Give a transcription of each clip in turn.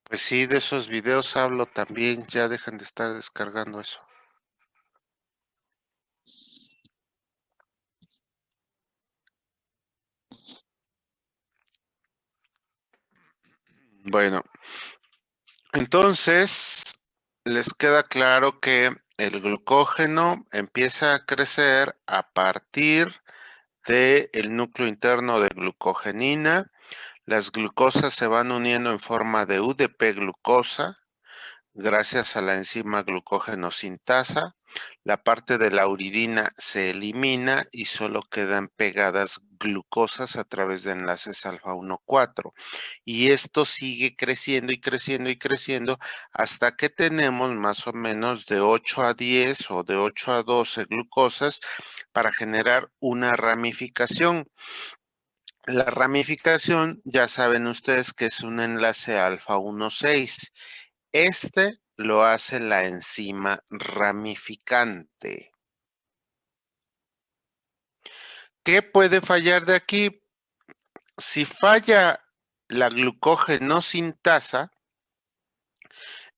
Pues sí, de esos videos hablo también, ya dejan de estar descargando eso. Bueno, entonces les queda claro que el glucógeno empieza a crecer a partir del núcleo interno de glucogenina. Las glucosas se van uniendo en forma de UDP glucosa gracias a la enzima glucógeno sintasa. La parte de la uridina se elimina y solo quedan pegadas glucosas a través de enlaces alfa 1,4. Y esto sigue creciendo y creciendo y creciendo hasta que tenemos más o menos de 8 a 10 o de 8 a 12 glucosas para generar una ramificación. La ramificación, ya saben ustedes que es un enlace alfa 1,6. Este lo hace la enzima ramificante. ¿Qué puede fallar de aquí? Si falla la glucógeno sintasa,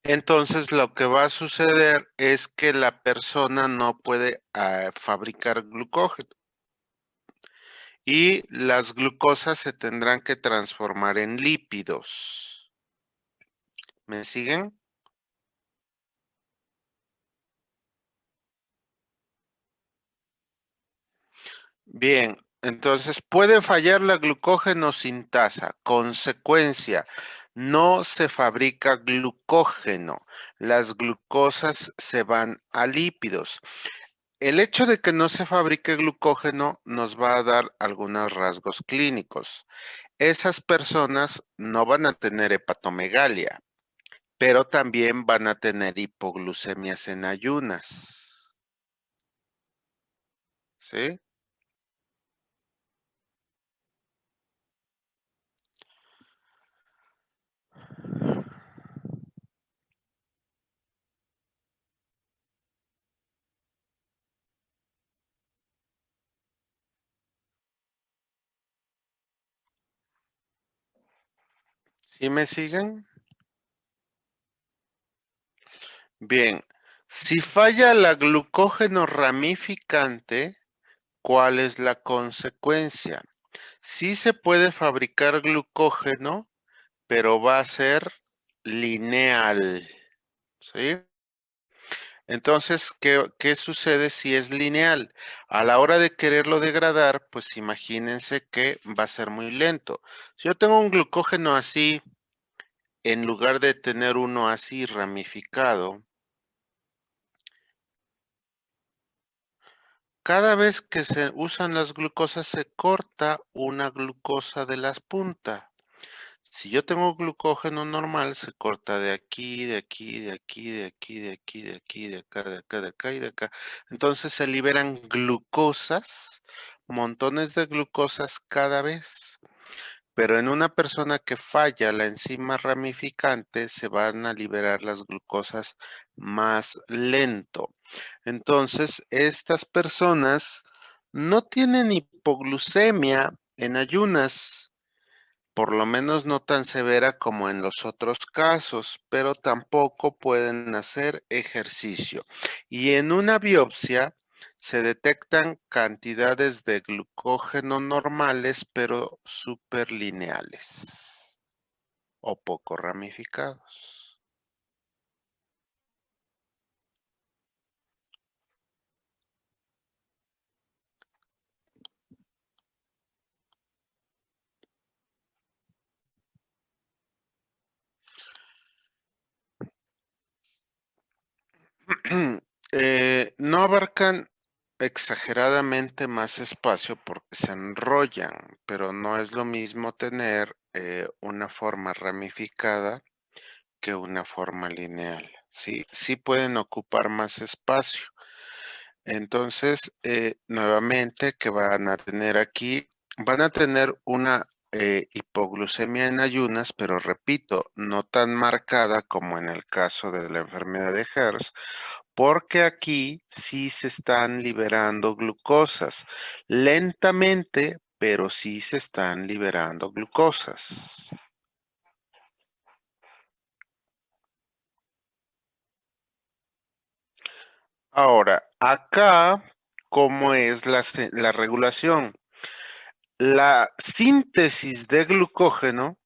entonces lo que va a suceder es que la persona no puede fabricar glucógeno y las glucosas se tendrán que transformar en lípidos. ¿Me siguen? Bien, entonces puede fallar la glucógeno sintasa. Consecuencia, no se fabrica glucógeno. Las glucosas se van a lípidos. El hecho de que no se fabrique glucógeno nos va a dar algunos rasgos clínicos. Esas personas no van a tener hepatomegalia, pero también van a tener hipoglucemias en ayunas. ¿Sí? ¿Sí me siguen? Bien, si falla la glucógeno ramificante, ¿cuál es la consecuencia? Sí se puede fabricar glucógeno, pero va a ser lineal, ¿sí? Entonces, ¿qué sucede si es lineal? A la hora de quererlo degradar, pues imagínense que va a ser muy lento. Si yo tengo un glucógeno así, en lugar de tener uno así ramificado, cada vez que se usan las glucosas se corta una glucosa de las puntas. Si yo tengo glucógeno normal, se corta de aquí, de aquí, de aquí, de aquí, de aquí, de aquí, de acá, de acá, de acá y de acá. Entonces se liberan glucosas, montones de glucosas cada vez. Pero en una persona que falla la enzima ramificante, se van a liberar las glucosas más lento. Entonces, estas personas no tienen hipoglucemia en ayunas, por lo menos no tan severa como en los otros casos, pero tampoco pueden hacer ejercicio. Y en una biopsia se detectan cantidades de glucógeno normales, pero superlineales o poco ramificados. No abarcan exageradamente más espacio porque se enrollan, pero no es lo mismo tener una forma ramificada que una forma lineal. Sí, sí pueden ocupar más espacio. Entonces, nuevamente, ¿qué van a tener aquí? Van a tener una hipoglucemia en ayunas, pero repito, no tan marcada como en el caso de la enfermedad de Hertz, porque aquí sí se están liberando glucosas, lentamente, pero sí se están liberando glucosas. Ahora, acá, ¿cómo es la regulación? La síntesis de glucógeno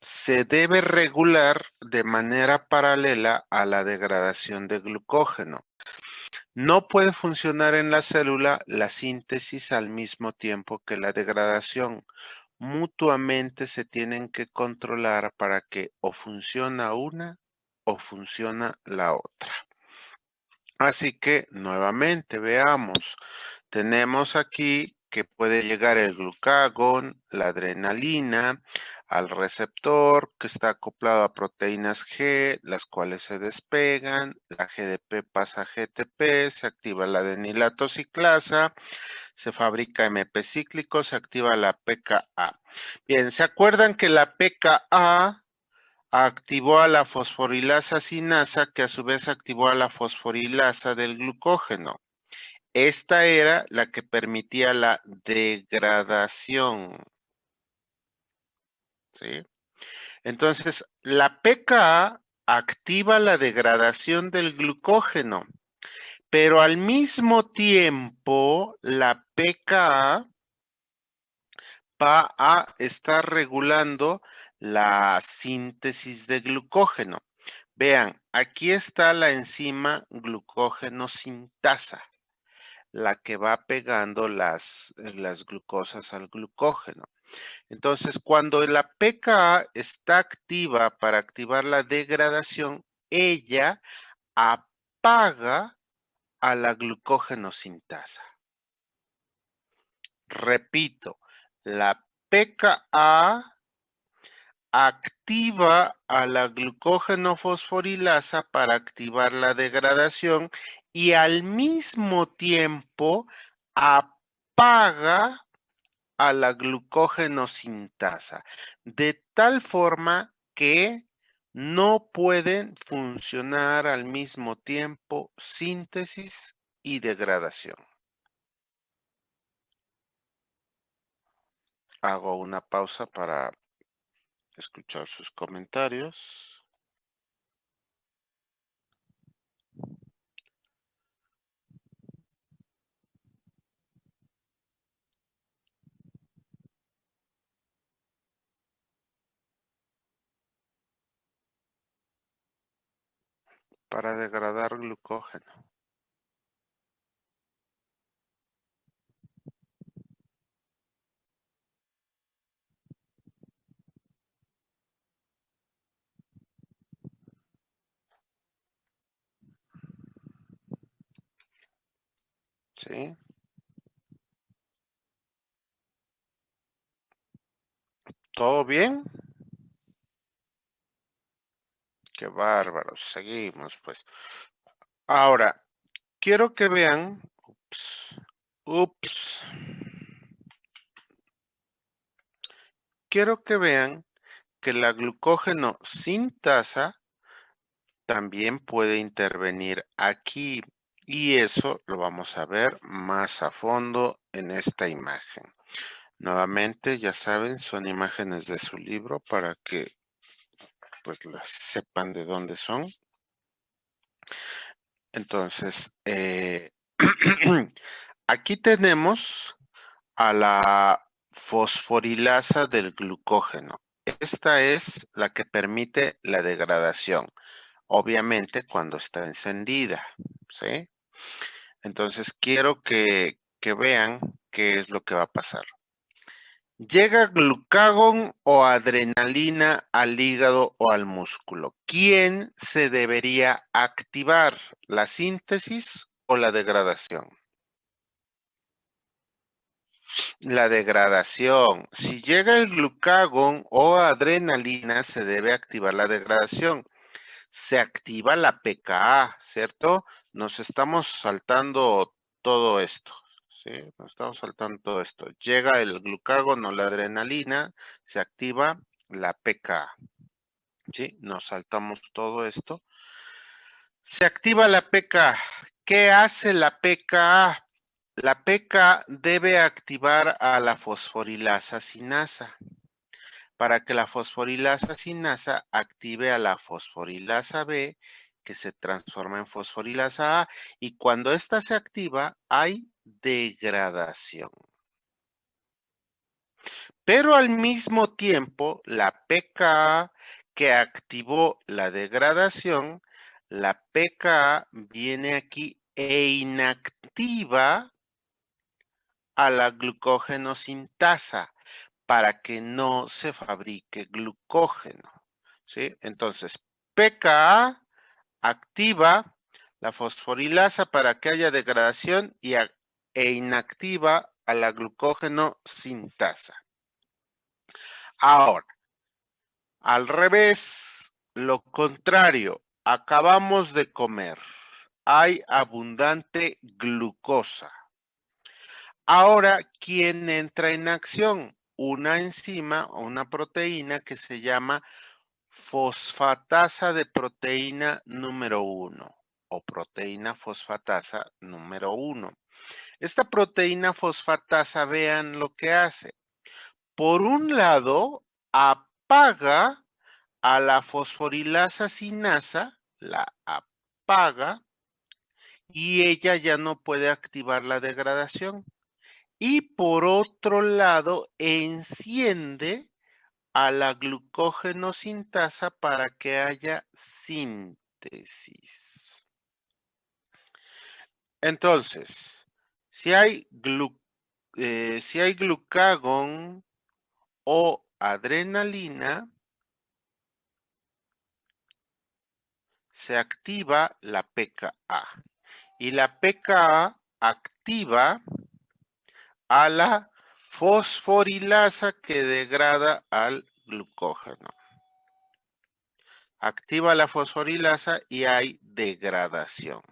se debe regular de manera paralela a la degradación de glucógeno. No puede funcionar en la célula la síntesis al mismo tiempo que la degradación. Mutuamente se tienen que controlar para que o funciona una o funciona la otra. Así que nuevamente veamos. Tenemos aquí que puede llegar el glucagón, la adrenalina, al receptor que está acoplado a proteínas G, las cuales se despegan, la GDP pasa a GTP, se activa la adenilato ciclasa, se fabrica MP cíclico, se activa la pKa. Bien, ¿se acuerdan que la pKa activó a la fosforilasa sinasa, que a su vez activó a la fosforilasa del glucógeno? Esta era la que permitía la degradación, ¿sí? Entonces, la pKa activa la degradación del glucógeno, pero al mismo tiempo la pKa va a estar regulando la síntesis de glucógeno. Vean, aquí está la enzima glucógeno sintasa, la que va pegando las glucosas al glucógeno. Entonces, cuando la pKa está activa para activar la degradación, ella apaga a la glucógeno sintasa. Repito, la pKa activa a la glucógeno fosforilasa para activar la degradación y al mismo tiempo apaga a la glucógeno sintasa, de tal forma que no pueden funcionar al mismo tiempo síntesis y degradación. Hago una pausa para escuchar sus comentarios. Para degradar glucógeno. ¿Sí? ¿Todo bien? Qué bárbaro. Seguimos, pues. Ahora, quiero que vean. Ups. Quiero que vean que la glucógeno sintasa también puede intervenir aquí. Y eso lo vamos a ver más a fondo en esta imagen. Nuevamente, ya saben, son imágenes de su libro para que pues las sepan de dónde son. Entonces, aquí tenemos a la fosforilasa del glucógeno. Esta es la que permite la degradación, obviamente cuando está encendida, ¿sí? Entonces, quiero que vean qué es lo que va a pasar. Llega glucagón o adrenalina al hígado o al músculo. ¿Quién se debería activar? ¿La síntesis o la degradación? La degradación. Si llega el glucagón o adrenalina, se debe activar la degradación. Se activa la pKa, ¿cierto? Nos estamos saltando todo esto. ¿Sí? Nos estamos saltando todo esto. Llega el glucagón o la adrenalina, se activa la pKa. ¿Sí? Nos saltamos todo esto. Se activa la pKa. ¿Qué hace la pKa? La pKa debe activar a la fosforilasa sinasa para que la fosforilasa sinasa active a la fosforilasa B, que se transforma en fosforilasa A y cuando esta se activa hay degradación. Pero al mismo tiempo, la pKa que activó la degradación, la pKa viene aquí e inactiva a la glucógeno sintasa para que no se fabrique glucógeno, ¿sí? Entonces, pKa activa la fosforilasa para que haya degradación e inactiva a la glucógeno sintasa. Ahora, al revés, lo contrario, acabamos de comer, hay abundante glucosa. Ahora, ¿quién entra en acción? Una enzima o una proteína que se llama fosfatasa de proteína número 1 o proteína fosfatasa número 1. Esta proteína fosfatasa, vean lo que hace. Por un lado, apaga a la fosforilasa sinasa, la apaga y ella ya no puede activar la degradación. Y por otro lado, enciende a la glucógeno sintasa para que haya síntesis. Entonces, si hay glucagón o adrenalina, se activa la pKa. Y la pKa activa a la fosforilasa que degrada al glucógeno. Activa la fosforilasa y hay degradación.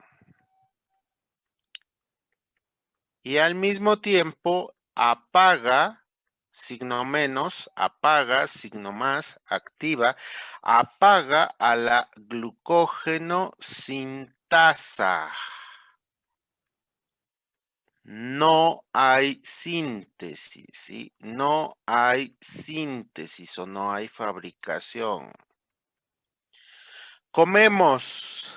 Y al mismo tiempo apaga, signo menos, apaga, signo más, activa, apaga a la glucógeno sintasa. No hay síntesis, ¿sí? No hay síntesis o no hay fabricación. Comemos.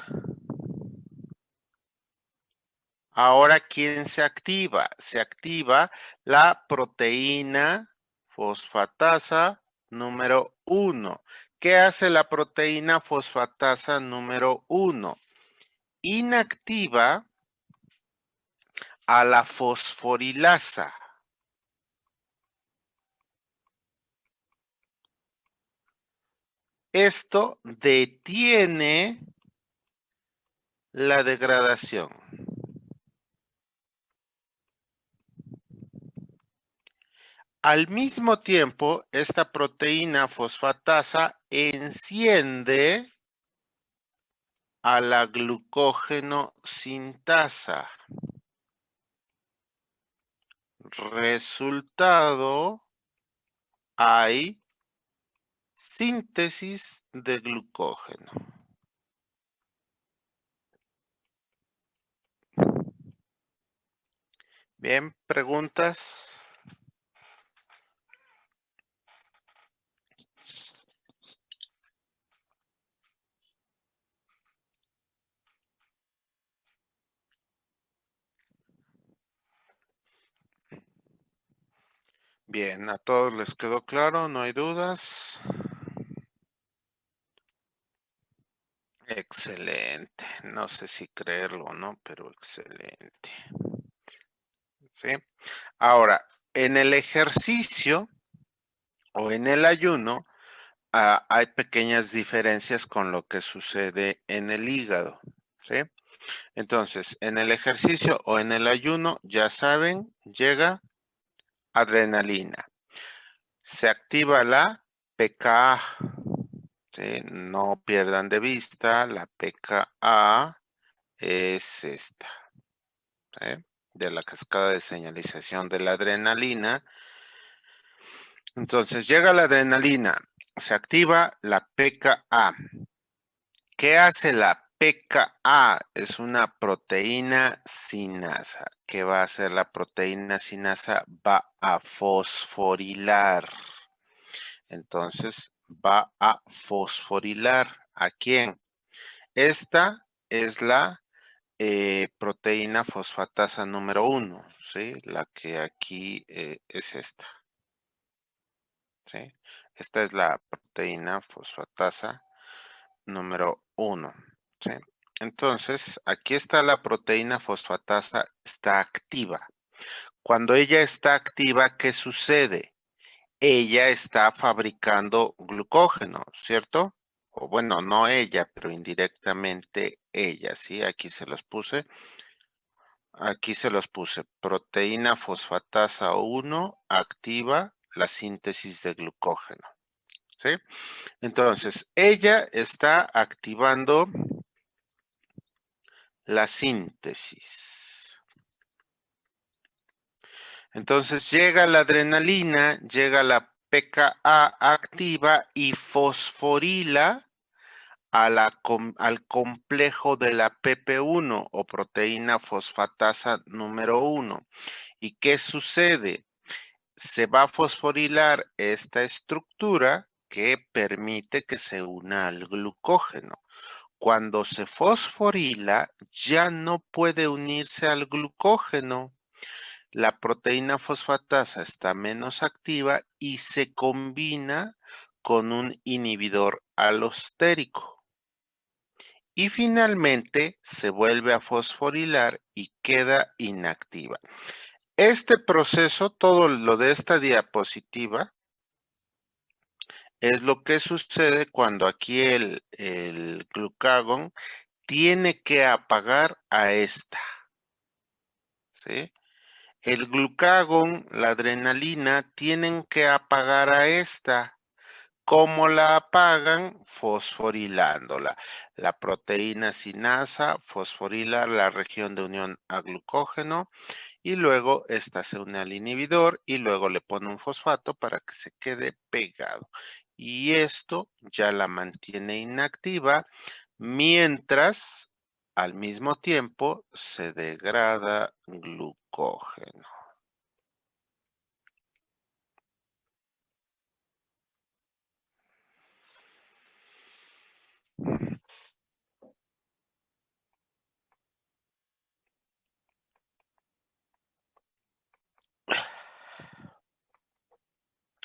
Ahora, ¿quién se activa? Se activa la proteína fosfatasa número 1. ¿Qué hace la proteína fosfatasa número 1? Inactiva a la fosforilasa. Esto detiene la degradación. Al mismo tiempo, esta proteína fosfatasa enciende a la glucógeno sintasa. Resultado, hay síntesis de glucógeno. Bien, ¿preguntas? Bien, a todos les quedó claro, no hay dudas. Excelente, no sé si creerlo o no, pero excelente. ¿Sí? Ahora, en el ejercicio o en el ayuno, hay pequeñas diferencias con lo que sucede en el hígado. ¿Sí? Entonces, en el ejercicio o en el ayuno, ya saben, llega adrenalina. Se activa la pKa. ¿Sí? No pierdan de vista, la pKa es esta. ¿Sí? De la cascada de señalización de la adrenalina. Entonces, llega la adrenalina, se activa la pKa. ¿Qué hace la pKa? Es una proteína sinasa. ¿Qué va a hacer la proteína sinasa? Va a fosforilar. Entonces, va a fosforilar. ¿A quién? Esta es la proteína fosfatasa número 1, ¿sí? La que aquí es esta, ¿sí? Esta es la proteína fosfatasa número 1, ¿sí? Entonces, aquí está la proteína fosfatasa, está activa. Cuando ella está activa, ¿qué sucede? Ella está fabricando glucógeno, ¿cierto? O bueno, no ella, pero indirectamente ella, ¿sí? Aquí se los puse. Proteína fosfatasa 1 activa la síntesis de glucógeno, ¿sí? Entonces, ella está activando la síntesis. Entonces llega la adrenalina, llega la pKa activa y fosforila al complejo de la PP1 o proteína fosfatasa número 1. ¿Y qué sucede? Se va a fosforilar esta estructura que permite que se una al glucógeno. Cuando se fosforila, ya no puede unirse al glucógeno. La proteína fosfatasa está menos activa y se combina con un inhibidor alostérico. Y finalmente se vuelve a fosforilar y queda inactiva. Este proceso, todo lo de esta diapositiva, es lo que sucede cuando aquí el glucagón tiene que apagar a esta, ¿sí? El glucagón, la adrenalina, tienen que apagar a esta. ¿Cómo la apagan? Fosforilándola. La proteína sinasa fosforila la región de unión a glucógeno y luego esta se une al inhibidor y luego le pone un fosfato para que se quede pegado. Y esto ya la mantiene inactiva mientras al mismo tiempo se degrada glucógeno.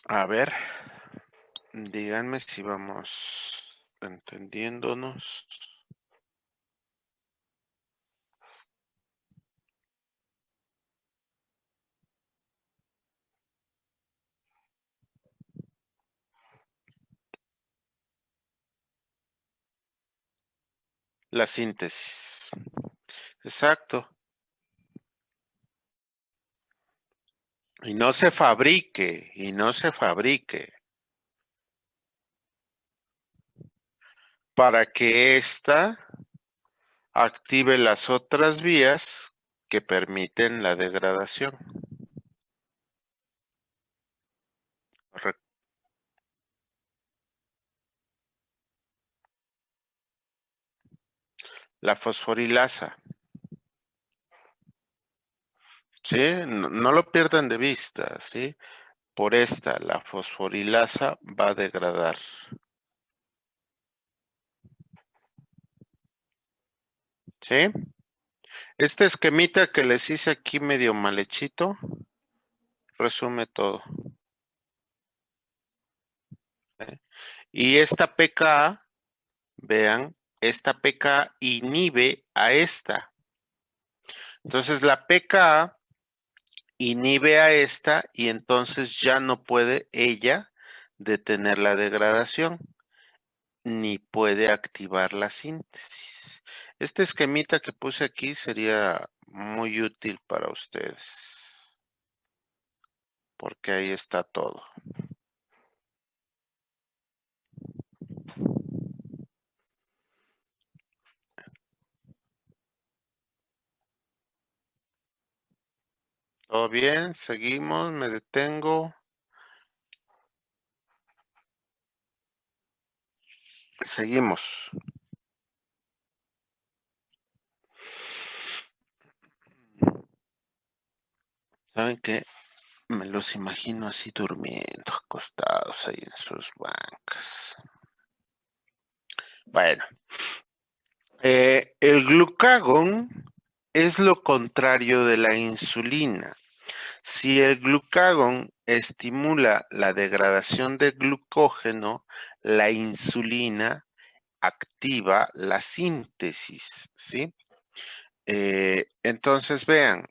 A ver, díganme si vamos entendiéndonos. La síntesis. Exacto. Y no se fabrique, y no se fabrique. Para que ésta active las otras vías que permiten la degradación. La fosforilasa. ¿Sí? No lo pierdan de vista, ¿sí? Por esta, la fosforilasa va a degradar. ¿Sí? Este esquemita que les hice aquí medio mal hechito, resume todo. ¿Sí? Y esta pKa, vean, esta pKa inhibe a esta. Entonces la pKa inhibe a esta y entonces ya no puede ella detener la degradación ni puede activar la síntesis. Este esquemita que puse aquí sería muy útil para ustedes porque ahí está todo. ¿Todo bien? Seguimos, me detengo. Seguimos. ¿Saben qué? Me los imagino así durmiendo, acostados ahí en sus bancas. Bueno, El glucagón es lo contrario de la insulina. Si el glucagón estimula la degradación de glucógeno, la insulina activa la síntesis, ¿sí? Entonces vean,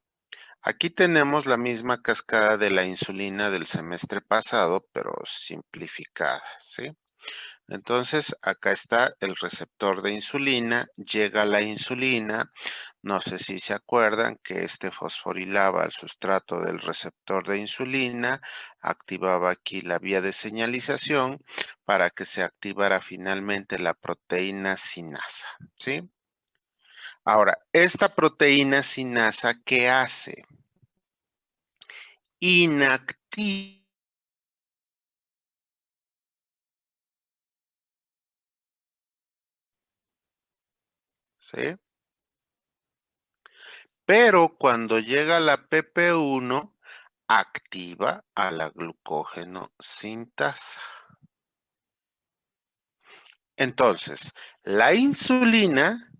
aquí tenemos la misma cascada de la insulina del semestre pasado, pero simplificada, ¿sí? Entonces, acá está el receptor de insulina, llega la insulina, no sé si se acuerdan que este fosforilaba el sustrato del receptor de insulina, activaba aquí la vía de señalización para que se activara finalmente la proteína sinasa, ¿sí? Ahora, esta proteína sinasa, ¿qué hace? Inactiva, ¿sí? Pero cuando llega la PP1, activa a la glucógeno sintasa. Entonces, la insulina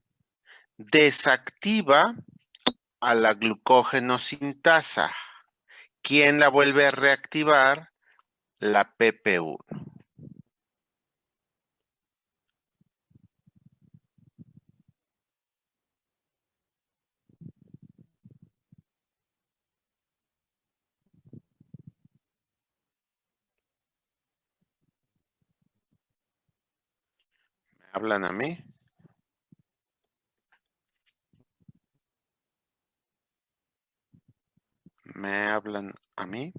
desactiva a la glucógeno sintasa. ¿Quién la vuelve a reactivar? La PP1. ¿Me hablan a mí? ¿Me hablan a mí?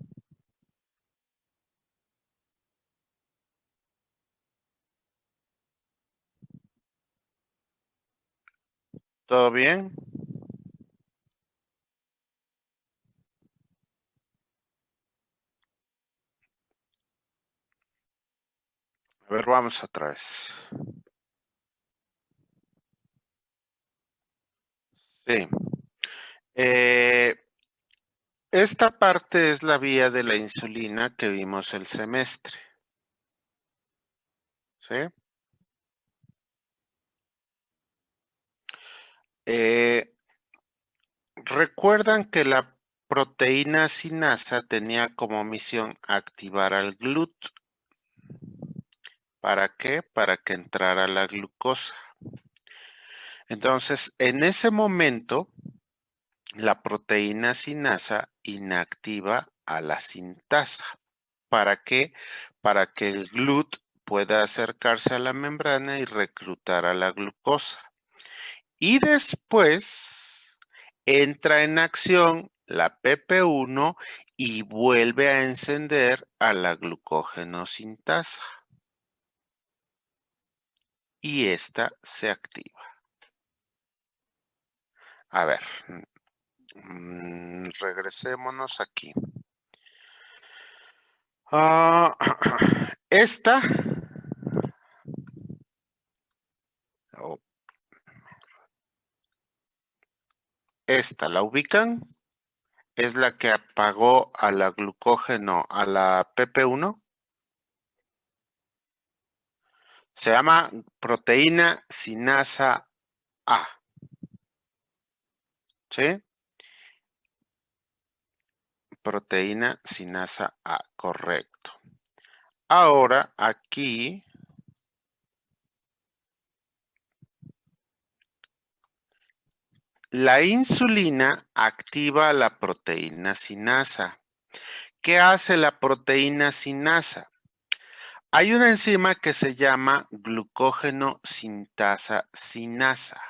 ¿Todo bien? A ver, vamos otra vez. Sí. Eh, Esta parte es la vía de la insulina que vimos el semestre, ¿sí? Eh, Recuerdan que la proteína sinasa tenía como misión activar al GLUT. ¿Para qué? Para que entrara la glucosa. Entonces, en ese momento, la proteína sinasa inactiva a la sintasa. ¿Para qué? Para que el GLUT pueda acercarse a la membrana y reclutar a la glucosa. Y después entra en acción la PP1 y vuelve a encender a la glucógeno sintasa. Y esta se activa. A ver, regresémonos aquí. Esta, oh, esta, ¿la ubican? Es la que apagó a la glucógeno, a la PP1. Se llama proteína sinasa A, ¿sí? Proteína sinasa A, correcto. Ahora aquí la insulina activa la proteína sinasa. ¿Qué hace la proteína sinasa? Hay una enzima que se llama glucógeno sintasa sinasa.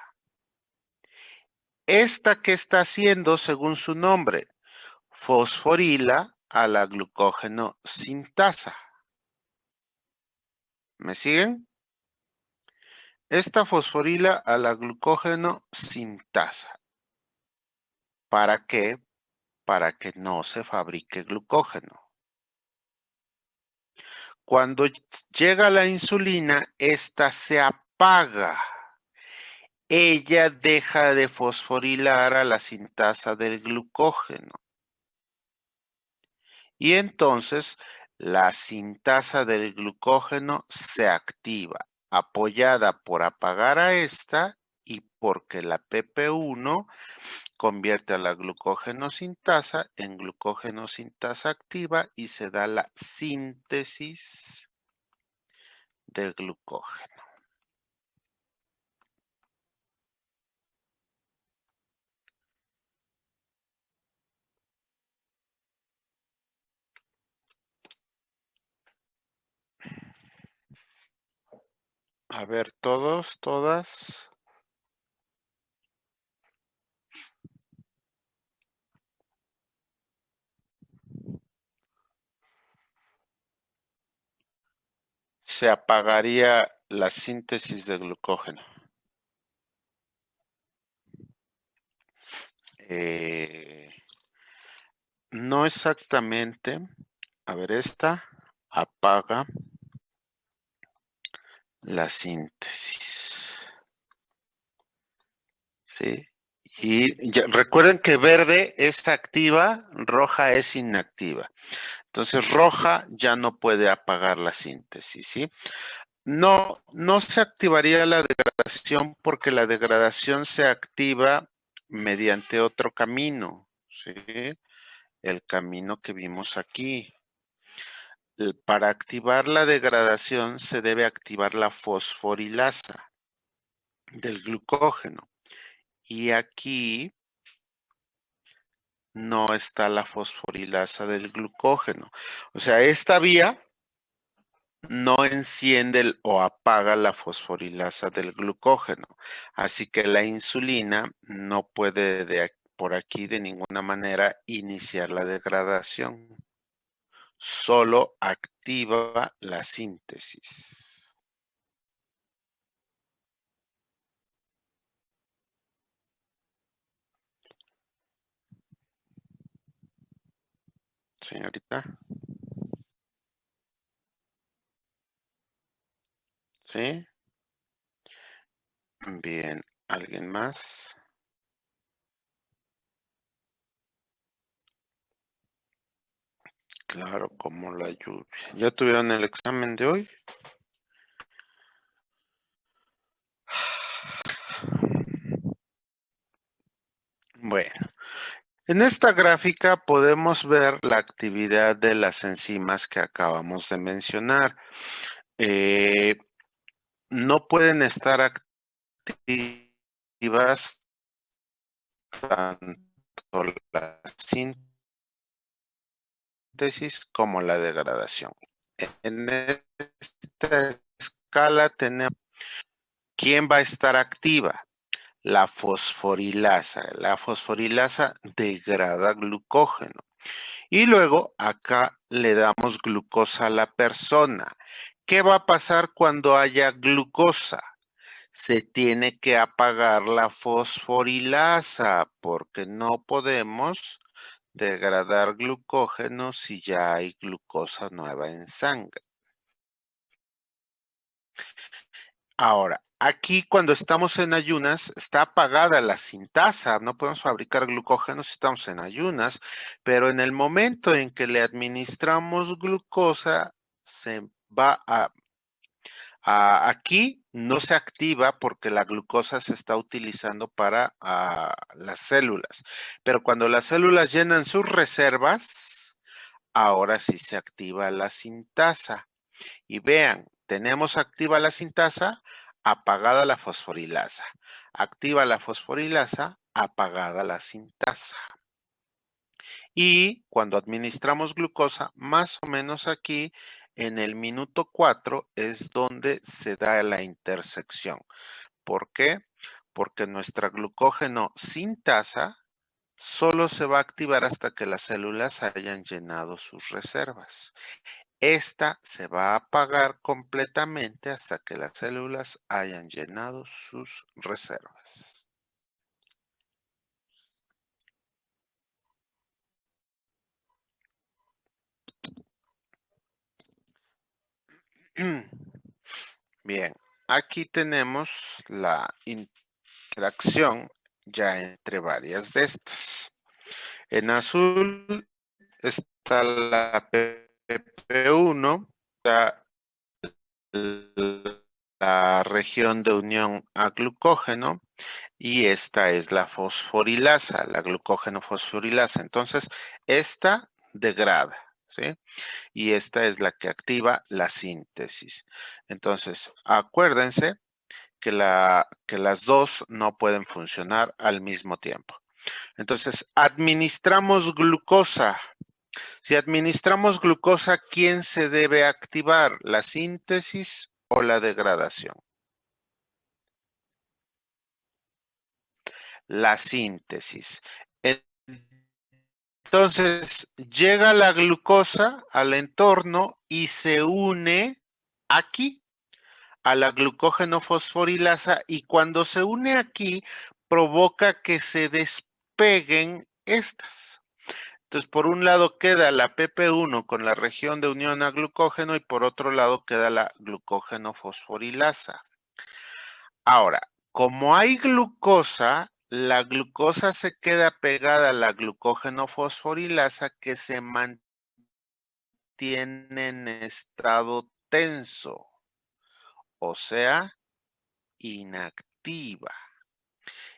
¿Esta qué está haciendo según su nombre? Fosforila a la glucógeno sintasa. ¿Me siguen? Esta fosforila a la glucógeno sintasa. ¿Para qué? Para que no se fabrique glucógeno. Cuando llega la insulina, esta se apaga. Ella deja de fosforilar a la sintasa del glucógeno. Y entonces la sintasa del glucógeno se activa, apoyada por apagar a esta y porque la PP1 convierte a la glucógeno sintasa en glucógeno sintasa activa y se da la síntesis de glucógeno. A ver, todos, todas. Se apagaría la síntesis de glucógeno. No exactamente. A ver, esta apaga la síntesis. ¿Sí? Y recuerden que verde es activa, roja es inactiva. Entonces, roja ya no puede apagar la síntesis, ¿sí? No, no se activaría la degradación porque la degradación se activa mediante otro camino, ¿sí? El camino que vimos aquí. Para activar la degradación se debe activar la fosforilasa del glucógeno. Y aquí no está la fosforilasa del glucógeno. O sea, esta vía no enciende o apaga la fosforilasa del glucógeno. Así que la insulina no puede por aquí de ninguna manera iniciar la degradación. Solo activa la síntesis. Señorita. ¿Sí? Bien. ¿Alguien más? Claro, como la lluvia. ¿Ya tuvieron el examen de hoy? Bueno, en esta gráfica podemos ver la actividad de las enzimas que acabamos de mencionar. No pueden estar activas tanto la síntesis como la degradación. En esta escala tenemos quién va a estar activa. La fosforilasa. La fosforilasa degrada glucógeno. Y luego acá le damos glucosa a la persona. ¿Qué va a pasar cuando haya glucosa? Se tiene que apagar la fosforilasa porque no podemos degradar glucógeno si ya hay glucosa nueva en sangre. Ahora, aquí cuando estamos en ayunas está apagada la sintasa, no podemos fabricar glucógeno si estamos en ayunas, pero en el momento en que le administramos glucosa, se va aquí no se activa porque la glucosa se está utilizando para las células, pero cuando las células llenan sus reservas, ahora sí se activa la sintasa. Y vean, tenemos activa la sintasa, apagada la fosforilasa. Activa la fosforilasa, apagada la sintasa. Y cuando administramos glucosa, más o menos aquí en el minuto 4 es donde se da la intersección. ¿Por qué? Porque nuestra glucógeno sintasa solo se va a activar hasta que las células hayan llenado sus reservas. Esta se va a apagar completamente hasta que las células hayan llenado sus reservas. Bien, aquí tenemos la interacción ya entre varias de estas. En azul está la PP1, está la región de unión a glucógeno y esta es la fosforilasa, la glucógeno fosforilasa. Entonces, esta degrada, ¿sí? Y esta es la que activa la síntesis. Entonces, acuérdense que las dos no pueden funcionar al mismo tiempo. Entonces, administramos glucosa. Si administramos glucosa, ¿quién se debe activar? ¿La síntesis o la degradación? La síntesis. Entonces, llega la glucosa al entorno y se une aquí a la glucógeno fosforilasa y cuando se une aquí provoca que se despeguen estas. Entonces, por un lado queda la PP1 con la región de unión a glucógeno y por otro lado queda la glucógeno fosforilasa. Ahora, como hay glucosa, la glucosa se queda pegada a la glucógeno fosforilasa que se mantiene en estado tenso, o sea, inactiva.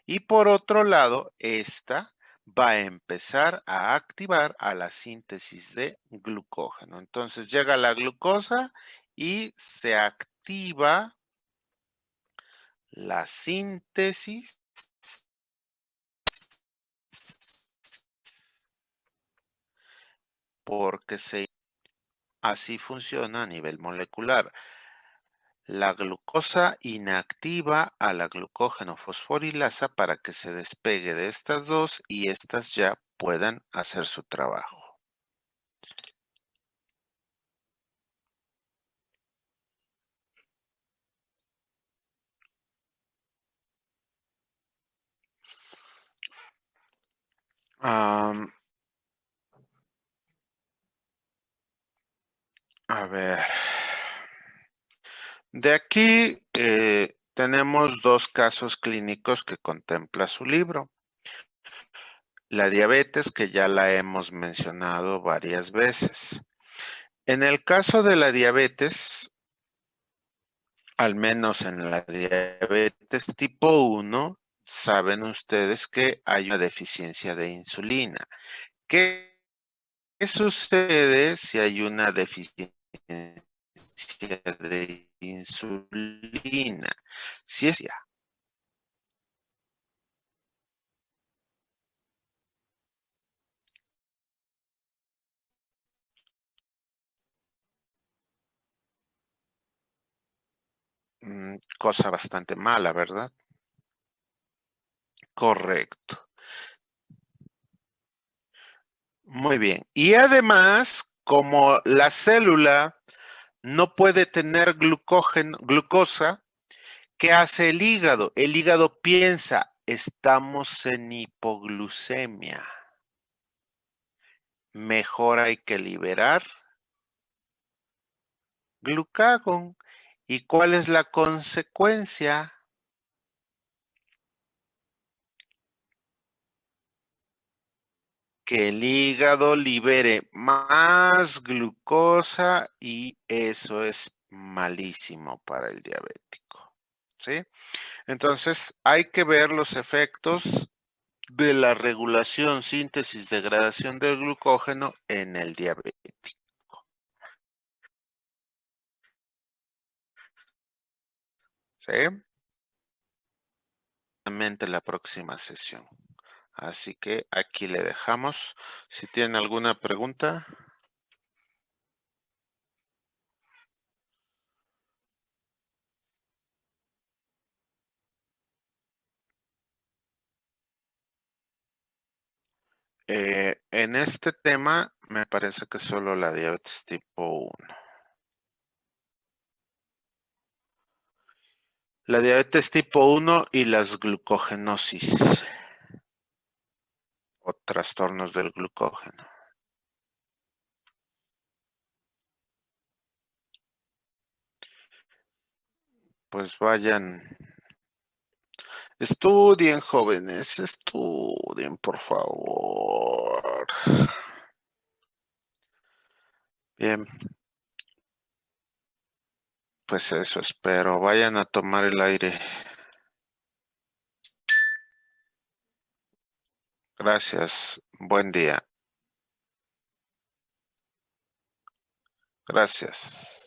Y por otro lado, esta va a empezar a activar a la síntesis de glucógeno. Entonces llega la glucosa y se activa la síntesis porque así funciona a nivel molecular. La glucosa inactiva a la glucógeno fosforilasa para que se despegue de estas dos y estas ya puedan hacer su trabajo. A ver. De aquí tenemos dos casos clínicos que contempla su libro. La diabetes, que ya la hemos mencionado varias veces. En el caso de la diabetes, al menos en la diabetes tipo 1, saben ustedes que hay una deficiencia de insulina. ¿Qué sucede si hay una deficiencia de insulina? Si es cosa bastante mala, ¿verdad? Correcto. Muy bien. Y además, como la célula no puede tener glucosa, ¿qué hace el hígado? El hígado piensa, estamos en hipoglucemia. Mejor hay que liberar glucagón. ¿Y cuál es la consecuencia? Que el hígado libere más glucosa y eso es malísimo para el diabético, ¿sí? Entonces hay que ver los efectos de la regulación, síntesis, degradación del glucógeno en el diabético, ¿sí? La próxima sesión. Así que aquí le dejamos. Si tienen alguna pregunta. En este tema me parece que solo la diabetes tipo 1. La diabetes tipo 1 y las glucogenosis o trastornos del glucógeno. Pues vayan. Estudien, jóvenes, estudien, por favor. Bien. Pues eso espero. Vayan a tomar el aire. Gracias. Buen día. Gracias.